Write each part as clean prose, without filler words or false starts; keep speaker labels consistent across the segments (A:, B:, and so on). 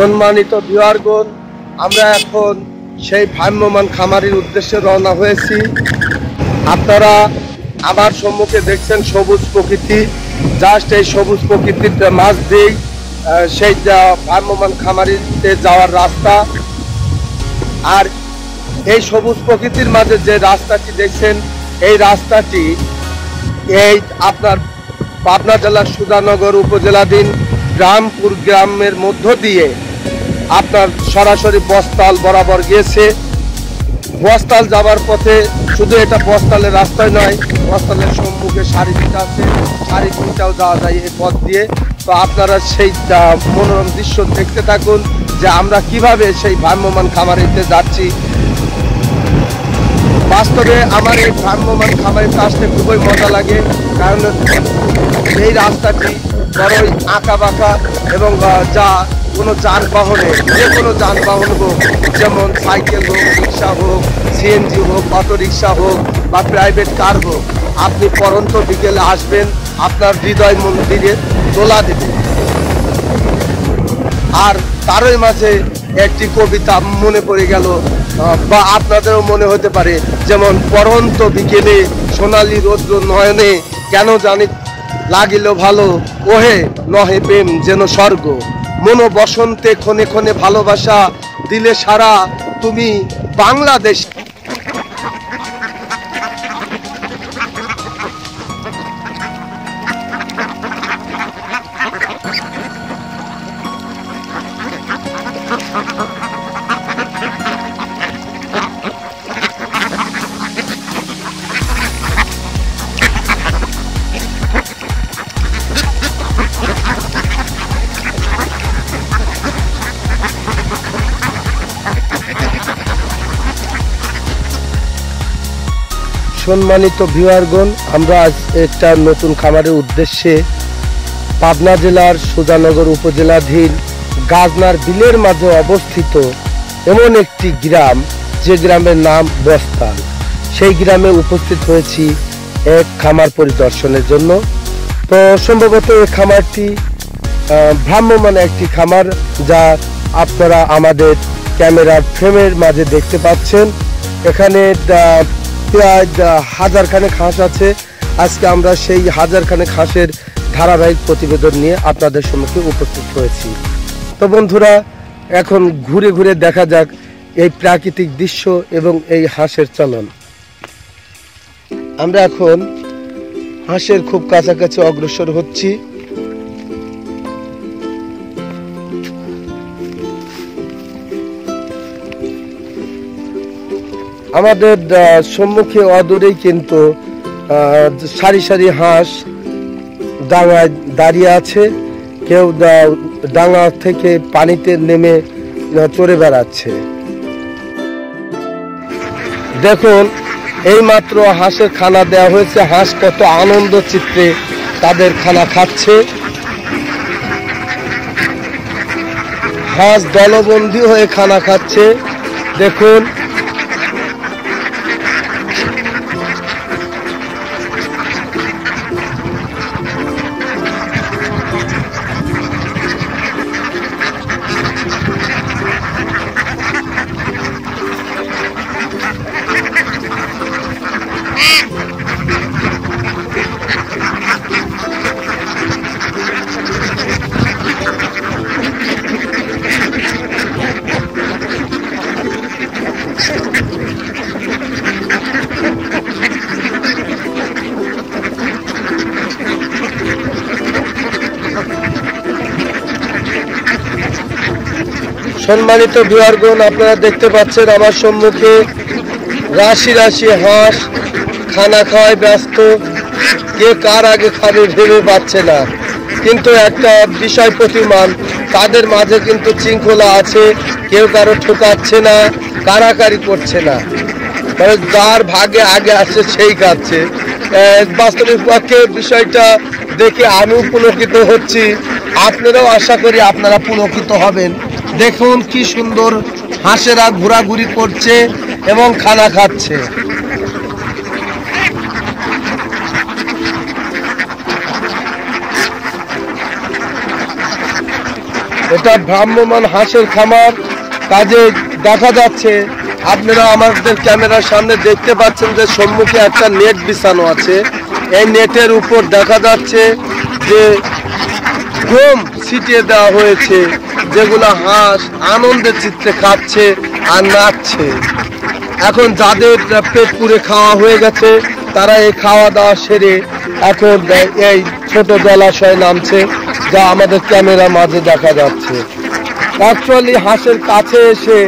A: সম্মানিত ভিউয়ারগণ, আমরা এখন সেই ভ্রাম্যমাণ খামারের উদ্দেশ্যে রওনা হয়েছি। আপনারা আমার সম্মুখে দেখছেন সবুজ প্রকৃতি। জাস্ট এই সবুজ প্রকৃতির মাঝ দিয়েই সেই ভ্রাম্যমাণ খামারিতে যাওয়ার রাস্তা। আর এই সবুজ প্রকৃতির মাঝে যে রাস্তাটি দেখছেন, এই রাস্তাটি এই আপনার পাবনা জেলার সুধানগর উপজেলাধীন গ্রামপুর গ্রামের মধ্য দিয়ে আপনার সরাসরি বস্তাল বরাবর গিয়েছে। বস্তাল যাবার পথে শুধু এটা বস্তালের রাস্তায় নয়, বস্তালের সম্মুখে সারিপিটা আছে, সারিপিটাও যাওয়া যায় এই পথ দিয়ে। তো আপনারা সেই মনোরম দৃশ্য দেখতে থাকুন যে আমরা কিভাবে সেই ভ্রাম্যমাণ খামারিতে যাচ্ছি। বাস্তবে আমার এই ভ্রাম্যমাণ খামারিতে আসতে খুবই মজা লাগে, কারণ এই রাস্তাটি বড়ই আঁকা বাঁকা এবং যা কোনো যানবাহনে, যে কোনো যানবাহন হোক, যেমন সাইকেল হোক, রিক্সা হোক, সিএনজি হোক, অটো রিক্সা হোক বা প্রাইভেট কার হোক, আপনি পরন্ত বিকেলে আসবেন, আপনার হৃদয় মন্দিরে দোলা দেবে। আর তারই মাঝে একটি কবিতা মনে পড়ে গেল, বা আপনাদেরও মনে হতে পারে, যেমন পরন্ত বিকেলে সোনালি রৌদ্র নয়নে কেন জানি লাগিল ভালো, ওহে নহে প্রেম যেন স্বর্গ, মন বসন্তে ক্ষণে ক্ষণে ভালোবাসা দিলে সারা তুমি বাংলাদেশ। সম্মানিত ভিউয়ারগণ, আমরা আজ একটা নতুন খামারের উদ্দেশ্যে পাবনা জেলার সুধানগর উপজেলাধীন গাজনার বিলের মাঝে অবস্থিত এমন একটি গ্রাম, যে গ্রামের নাম বস্তাল, সেই গ্রামে উপস্থিত হয়েছি এক খামার পরিদর্শনের জন্য। তো সম্ভবত এই খামারটি ভ্রাম্যমাণ একটি খামার, যা আপনারা আমাদের ক্যামেরার ফ্রেমের মাঝে দেখতে পাচ্ছেন। এখানে প্রায় 1000 খানেক হাঁস আছে। আজকে আমরা সেই 1000 খানেক হাঁসের ধারাবাহিক প্রতিবেদন নিয়ে আপনাদের সম্মুখে উপস্থিত হয়েছি। তো বন্ধুরা, এখন ঘুরে ঘুরে দেখা যাক এই প্রাকৃতিক দৃশ্য এবং এই হাঁসের চলন। আমরা এখন হাঁসের খুব কাছাকাছি অগ্রসর হচ্ছি। আমাদের সম্মুখে অদূরেই কিন্তু সারি সারি হাঁস ডাঙায় দাঁড়িয়ে আছে। কেউ ডাঙা থেকে পানিতে নেমে চড়ে বেড়াচ্ছে। দেখুন, এই মাত্র হাঁসের খানা দেওয়া হয়েছে। হাঁস কত আনন্দ চিত্রে তাদের খানা খাচ্ছে। হাঁস দলবন্দী হয়ে খানা খাচ্ছে। দেখুন, সম্মানিত ভিউয়ারগণ, আপনারা দেখতে পাচ্ছেন আমার সম্মুখে রাশি রাশি হাঁস খানা খাওয়ায় ব্যস্ত। কে কার আগে খাবে ভেবে পাচ্ছে না, কিন্তু একটা বিষয় প্রতিমান, তাদের মাঝে কিন্তু শৃঙ্খলা আছে। কেউ কারো ঠোকাচ্ছে না, কারাকারি করছে না, যার ভাগে আগে আসছে সেই খাচ্ছে। বাস্তবিক পক্ষে বিষয়টা দেখে আমি পুলকিত হচ্ছি। আপনারাও আশা করি আপনারা পুলকিত হবেন। দেখুন কি সুন্দর হাঁসেরা ঘোরাঘুরি করছে এবং খানা খাচ্ছে। এটা ভ্রাম্যমাণ হাঁসের খামার। কাজে দেখা যাচ্ছে, আপনারা আমাদের ক্যামেরার সামনে দেখতে পাচ্ছেন যে সম্মুখে একটা নেট বিছানো আছে। এই নেটের উপর দেখা যাচ্ছে যে গম ছিটিয়ে দেওয়া হয়েছে, যেগুলো হাঁস আনন্দের চিত্তে খাচ্ছে আর নাচছে। এখন যাদের পেট পুরে খাওয়া হয়ে গেছে তারা এই খাওয়া দাওয়া সেরে এখন এই ছোট জলাশয়ে নামছে, যা আমাদের ক্যামেরার মাঝে দেখা যাচ্ছে। অ্যাকচুয়ালি হাঁসের কাছে এসে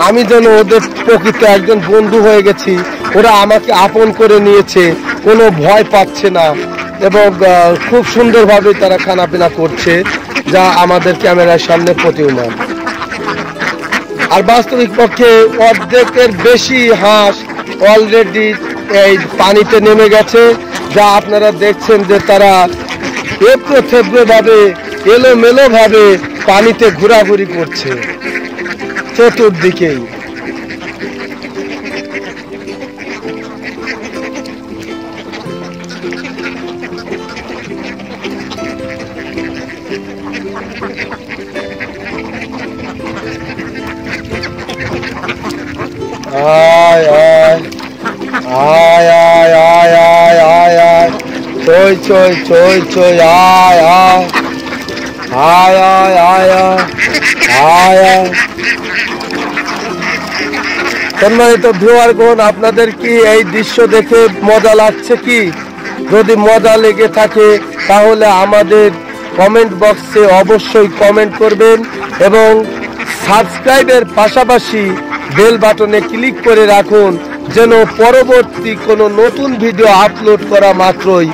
A: আমি যেন ওদের প্রকৃত একজন বন্ধু হয়ে গেছি। ওরা আমাকে আপন করে নিয়েছে, কোনো ভয় পাচ্ছে না এবং খুব সুন্দরভাবে তারা খানাপিনা করছে, যা আমাদের ক্যামেরার সামনে প্রতীয়মান। আর বাস্তবিক পক্ষে অর্ধেকের বেশি হাঁস অলরেডি এই পানিতে নেমে গেছে, যা আপনারা দেখছেন যে তারা এবড়ো থেবড়ো ভাবে এলোমেলো ভাবে পানিতে ঘোরাঘুরি করছে চতুর্দিকেই। আয় আয় আয় আয় আয় আয় আয় আয় চই চই চই চই আয় আয় আয় আয় আয় আয় আয়। সম্মানিত ভিউয়ারগণ, আপনাদের কি এই দৃশ্য দেখে মজা লাগছে? কি যদি মজা লেগে থাকে তাহলে আমাদের কমেন্ট বক্সে অবশ্যই কমেন্ট করবেন এবং সাবস্ক্রাইবের পাশাপাশি বেল বাটনে ক্লিক করে রাখুন, যেন পরবর্তী কোনো নতুন ভিডিও আপলোড করা মাত্রই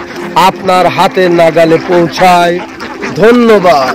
A: আপনার হাতের নাগালে পৌঁছায়। ধন্যবাদ।